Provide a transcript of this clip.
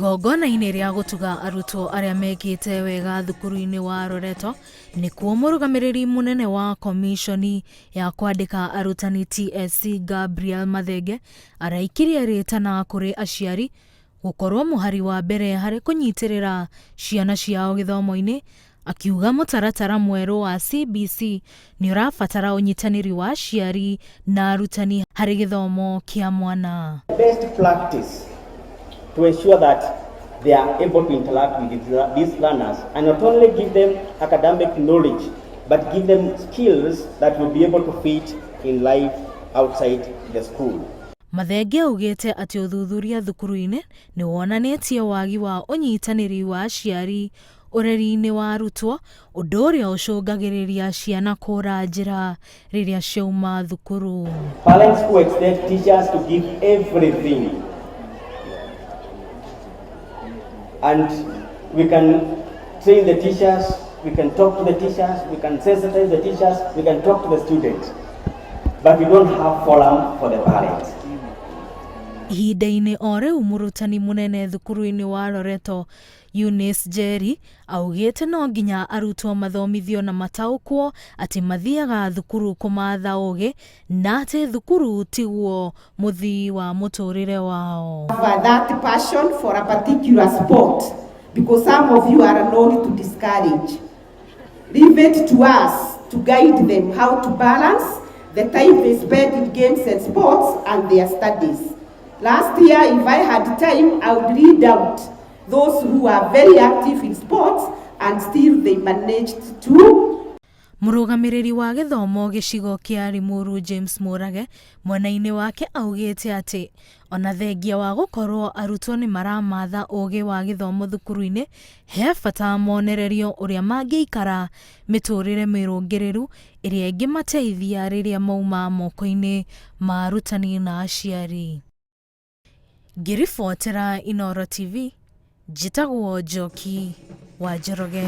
Igongona-ini ria gutuga arutwo aria mekite wega thukuru-ini wa Loreto nikuo murugamiriri munene wa Komiconi ya kwandika arutani TSC Gabriel Mathenge araikirie ritana kuri aciari gukorwo muhari wa mbere hari kunyitirira ciana ciao githomo-ini, akiuga mutaratara mweru wa CBC ni urabatara unyitaniri wa aciari na arutani hari githomo kia mwana. Best practice to ensure that they are able to interact with these learners and not only give them academic knowledge but give them skills that will be able to fit in life outside the school. Mathenge augite ati uthuthuria thukuru-ini ni wonanitie wagi wa unyitaniri wa aciari ureri-ini wa arutwo, undu uria ucungagiriria ciana kura njira riria ciauma thukuru. Parents who expect teachers to give everything, and we can train the teachers, we can talk to the teachers, we can sensitize the teachers, we can talk to the students, but we don't have forum for the parents. Ihinda-ini o riu murutani munene thukuru-ini wa Loreto Jerry augite no nginya arutwo mathomithio na mataukwo ati mathiaga thukuru kumatha ugi na ati thukuru tiguo muthii wa muturire wao. That passion for a particular sport, because some of you are known to discourage. Leave it to us to guide them how to balance the time they spend in games and sports and their studies. Last year, if I had time, I would read out those who are very active in sports and still they managed to. Murugamiriri wa githomo gicigo kia Limuru James Murage mwena-ini wake augite ati ona thengia wa gukorwo arutwo ni maramatha ugi wa githomo thukuru-ini, he bata monererio uria mangiikara miturire mirungiriru iria ingimateithia riria mauma moko-ini ma arutani na aciari. Ngiribotera Inooro TV, njitagwo Njoki wa Njoroge.